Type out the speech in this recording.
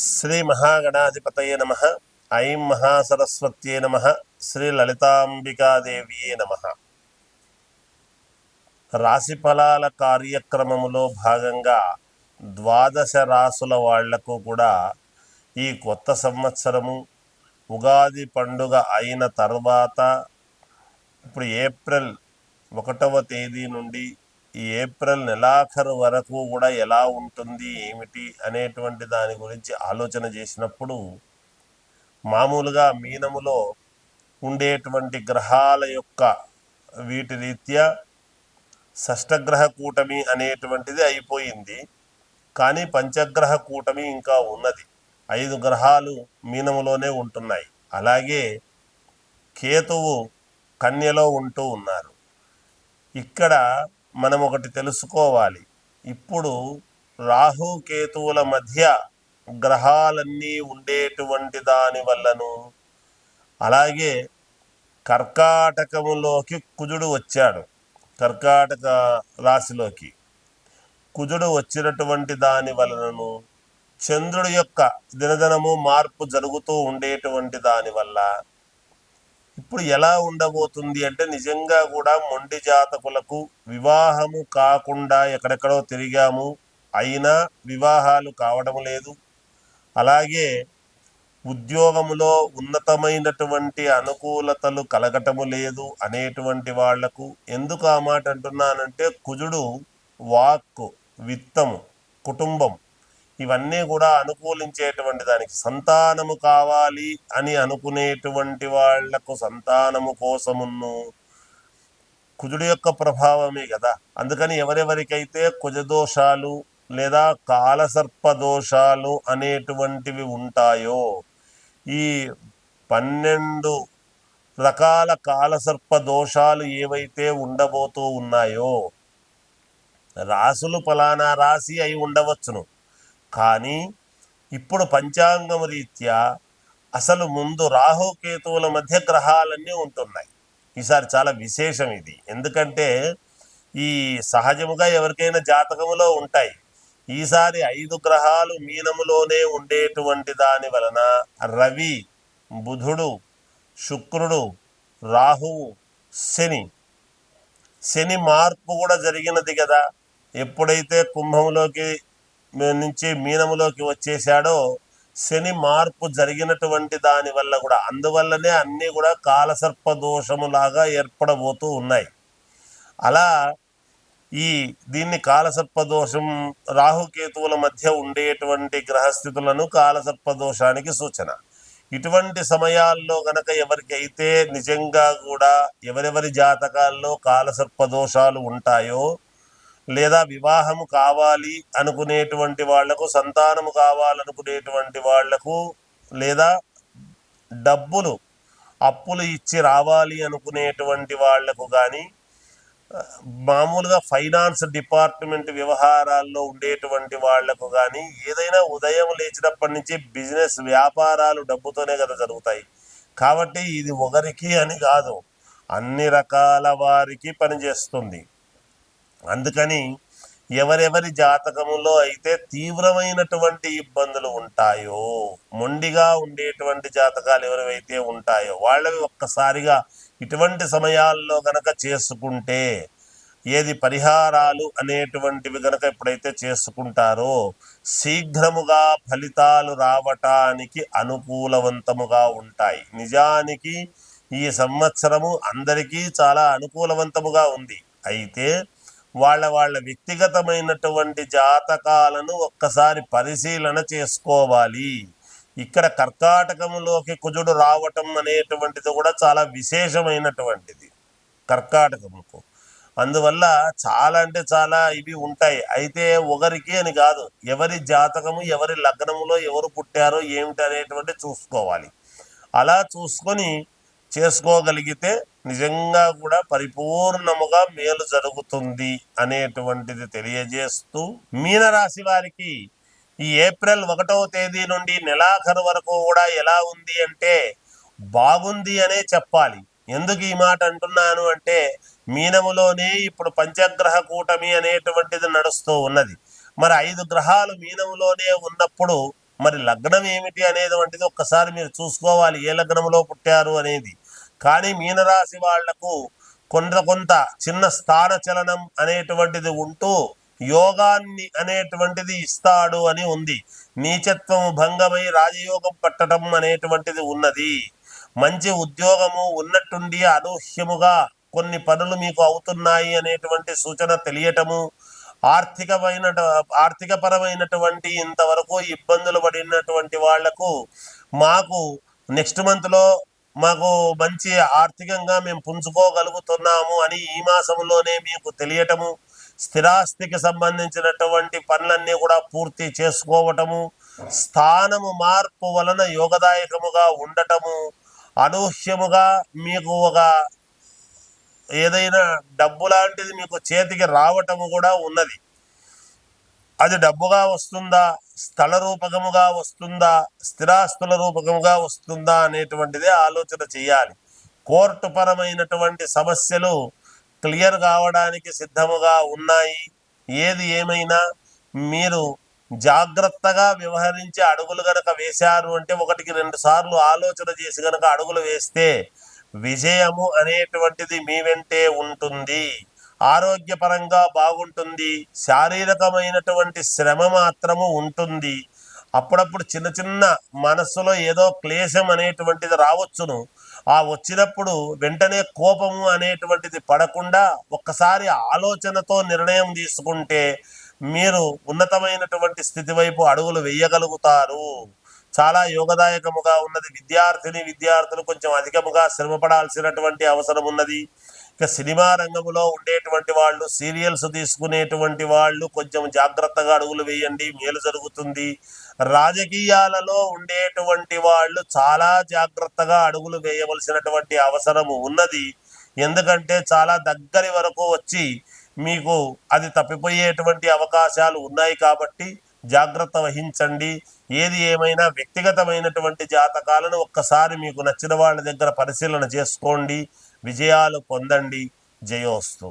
శ్రీ మహాగణాధిపతయే నమ. ఐం మహాసరస్వత్యే నమ. శ్రీ లలితాంబికాదేవియే నమ. రాశిఫలాల కార్యక్రమములో భాగంగా ద్వాదశ రాసుల వాళ్లకు కూడా ఈ కొత్త సంవత్సరము ఉగాది పండుగ అయిన తర్వాత ఇప్పుడు ఏప్రిల్ 1వ తేదీ నుండి ఈ ఏప్రిల్ నెలాఖరు వరకు కూడా ఎలా ఉంటుంది ఏమిటి అనేటువంటి దాని గురించి ఆలోచన చేసినప్పుడు మామూలుగా మీనములో ఉండేటువంటి గ్రహాల యొక్క వీటి రీత్యా షష్టగ్రహ కూటమి అనేటువంటిది అయిపోయింది. కానీ పంచగ్రహ కూటమి ఇంకా ఉన్నది. 5 గ్రహాలు మీనములోనే ఉంటున్నాయి. అలాగే కేతువు కన్యలో ఉంటూ ఉన్నారు. ఇక్కడ మనం ఒకటి తెలుసుకోవాలి. ఇప్పుడు రాహు కేతువుల మధ్య గ్రహాలన్నీ ఉండేటువంటి దాని వల్లను, అలాగే కర్కాటకములోకి కుజుడు వచ్చాడు. కర్కాటక రాశిలోకి కుజుడు వచ్చినటువంటి దాని వలనను చంద్రుడి యొక్క దినదినము మార్పు జరుగుతూ ఉండేటువంటి దాని వల్ల ఇప్పుడు ఎలా ఉండబోతుంది అంటే నిజంగా కూడా మొండి జాతకులకు వివాహము కాకుండా ఎక్కడెక్కడో తిరిగాము, అయినా వివాహాలు కావడం లేదు. అలాగే ఉద్యోగములో ఉన్నతమైనటువంటి అనుకూలతలు కలగటము లేదు అనేటువంటి వాళ్లకు. ఎందుకు ఆ మాట అంటున్నానంటే కుజుడు వాక్కు, విత్తము, కుటుంబం ఇవన్నీ కూడా అనుకూలించేటువంటి దానికి. సంతానము కావాలి అని అనుకునేటువంటి వాళ్లకు సంతానము కోసమును కుజుడు యొక్క ప్రభావమే కదా. అందుకని ఎవరెవరికైతే కుజదోషాలు లేదా కాలసర్ప దోషాలు అనేటువంటివి ఉంటాయో, ఈ 12 రకాల కాలసర్ప దోషాలు ఏవైతే ఉండబోతూ ఉన్నాయో, రాసులు ఫలానా రాశి అయి ఉండవచ్చును, కానీ ఇప్పుడు పంచాంగం రీత్యా అసలు ముందు రాహుకేతువుల మధ్య గ్రహాలన్నీ ఉంటున్నాయి. ఈసారి చాలా విశేషం ఇది. ఎందుకంటే ఈ సహజముగా ఎవరికైనా జాతకములో ఉంటాయి. ఈసారి 5 గ్రహాలు మీనములోనే ఉండేటువంటి దాని వలన రవి, బుధుడు, శుక్రుడు, రాహువు, శని మార్పు కూడా జరిగినది కదా. ఎప్పుడైతే కుంభంలోకి నుంచి మీనములోకి వచ్చేసాడో శని మార్పు జరిగినటువంటి దాని వల్ల కూడా, అందువల్లనే అన్నీ కూడా కాలసర్ప దోషములాగా ఏర్పడబోతూ ఉన్నాయి. అలా దీన్ని కాలసర్ప దోషం, రాహుకేతువుల మధ్య ఉండేటువంటి గ్రహస్థితులను కాలసర్ప దోషానికి సూచన. ఇటువంటి సమయాల్లో గనక ఎవరికైతే నిజంగా కూడా ఎవరెవరి జాతకాల్లో కాలసర్ప దోషాలు ఉంటాయో, లేదా వివాహము కావాలి అనుకునేటువంటి వాళ్లకు, సంతానము కావాలనుకునేటువంటి వాళ్లకు, లేదా డబ్బులు అప్పులు ఇచ్చి రావాలి అనుకునేటువంటి వాళ్లకు కానీ, మామూలుగా ఫైనాన్స్ డిపార్ట్మెంట్ వ్యవహారాల్లో ఉండేటువంటి వాళ్లకు కానీ, ఏదైనా ఉదయం లేచినప్పటి నుంచి బిజినెస్ వ్యాపారాలు డబ్బుతోనే కదా జరుగుతాయి. కాబట్టి ఇది ఒకరికి అని కాదు, అన్ని రకాల వారికి పనిచేస్తుంది. అందుకని ఎవరెవరి జాతకములో అయితే తీవ్రమైనటువంటి ఇబ్బందులు ఉంటాయో, మొండిగా ఉండేటువంటి జాతకాలు ఎవరైతే ఉంటాయో వాళ్ళవి ఒక్కసారిగా ఇటువంటి సమయాల్లో గనక చేసుకుంటే, ఏది పరిహారాలు అనేటువంటివి గనక ఎప్పుడైతే చేసుకుంటారో శీఘ్రముగా ఫలితాలు రావటానికి అనుకూలవంతముగా ఉంటాయి. నిజానికి ఈ సంవత్సరము అందరికీ చాలా అనుకూలవంతముగా ఉంది. అయితే వాళ్ళ వ్యక్తిగతమైనటువంటి జాతకాలను ఒక్కసారి పరిశీలన చేసుకోవాలి. ఇక్కడ కర్కాటకములోకి కుజుడు రావటం అనేటువంటిది కూడా చాలా విశేషమైనటువంటిది కర్కాటకముకు. అందువల్ల చాలా అంటే చాలా ఇవి ఉంటాయి. అయితే ఒకరికి అని కాదు, ఎవరి జాతకము, ఎవరి లగ్నములో ఎవరు పుట్టారో ఏమిటి అనేటువంటి చూసుకోవాలి. అలా చూసుకొని చేసుకోగలిగితే నిజంగా కూడా పరిపూర్ణముగా మేలు జరుగుతుంది అనేటువంటిది తెలియజేస్తూ, మీనరాశి వారికి ఈ ఏప్రిల్ 1వ తేదీ నుండి నెలాఖరు వరకు కూడా ఎలా ఉంది అంటే బాగుంది అనే చెప్పాలి. ఎందుకు ఈ మాట అంటున్నాను అంటే, మీనములోనే ఇప్పుడు పంచగ్రహ కూటమి అనేటువంటిది నడుస్తూ ఉన్నది. మరి 5 గ్రహాలు మీనములోనే ఉన్నప్పుడు మరి లగ్నం ఏమిటి అనేటువంటిది ఒక్కసారి మీరు చూసుకోవాలి, ఏ లగ్నంలో పుట్టారు అనేది. కానీ మీనరాశి వాళ్లకు కొంత చిన్న స్థాన చలనం అనేటువంటిది ఉంటూ యోగాన్ని అనేటువంటిది ఇస్తాడు అని ఉంది. నీచత్వం భంగమై రాజయోగం పట్టడం అనేటువంటిది ఉన్నది. మంచి ఉద్యోగము ఉన్నట్టుండి అనూహ్యముగా కొన్ని పనులు మీకు అవుతున్నాయి అనేటువంటి సూచన తెలియటము, ఆర్థికపరమైనటువంటి ఇంతవరకు ఇబ్బందులు పడినటువంటి వాళ్లకు మాకు నెక్స్ట్ మంత్లో మాకు మంచి ఆర్థికంగా మేము పుంజుకోగలుగుతున్నాము అని ఈ మాసంలోనే మీకు తెలియటము, స్థిరాస్తికి సంబంధించినటువంటి పనులన్నీ కూడా పూర్తి చేసుకోవటము, స్థానము మార్పు వలన యోగదాయకముగా ఉండటము, అనూహ్యముగా మీకు ఒక ఏదైనా డబ్బు లాంటిది మీకు చేతికి రావటము కూడా ఉన్నది. అది డబ్బుగా వస్తుందా, స్థల రూపకముగా వస్తుందా, స్థిరాస్తుల రూపకముగా వస్తుందా అనేటువంటిదే ఆలోచన చేయాలి. కోర్టు పరమైనటువంటి సమస్యలు క్లియర్ కావడానికి సిద్ధముగా ఉన్నాయి. ఏది ఏమైనా మీరు జాగ్రత్తగా వ్యవహరించి అడుగులు గనక వేశారు అంటే, 1-2 సార్లు ఆలోచన చేసి గనక అడుగులు వేస్తే విజయము అనేటువంటిది మీ వెంటే ఉంటుంది. ఆరోగ్యపరంగా బాగుంటుంది. శారీరకమైనటువంటి శ్రమ మాత్రము ఉంటుంది. అప్పుడప్పుడు చిన్న చిన్న మనస్సులో ఏదో క్లేశం అనేటువంటిది రావచ్చును. ఆ వచ్చినప్పుడు వెంటనే కోపము అనేటువంటిది పడకుండా ఒక్కసారి ఆలోచనతో నిర్ణయం తీసుకుంటే మీరు ఉన్నతమైనటువంటి స్థితి వైపు అడుగులు వేయగలుగుతారు. చాలా యోగదాయకముగా ఉన్నది. విద్యార్థులు కొంచెం అధికముగా శ్రమపడాల్సినటువంటి అవసరం ఉన్నది. ఇక సినిమా రంగంలో ఉండేటువంటి వాళ్ళు, సీరియల్స్ తీసుకునేటువంటి వాళ్ళు కొంచెం జాగ్రత్తగా అడుగులు వేయండి, మేలు జరుగుతుంది. రాజకీయాలలో ఉండేటువంటి వాళ్ళు చాలా జాగ్రత్తగా అడుగులు వేయవలసినటువంటి అవసరము ఉన్నది. ఎందుకంటే చాలా దగ్గరి వరకు వచ్చి మీకు అది తప్పిపోయేటువంటి అవకాశాలు ఉన్నాయి కాబట్టి జాగ్రత్త వహించండి. ఏది ఏమైనా వ్యక్తిగతమైనటువంటి జాతకాలను ఒక్కసారి మీకు నచ్చిన వాళ్ళ దగ్గర పరిశీలన చేసుకోండి. విజయాలు పొందండి. జయోస్తు.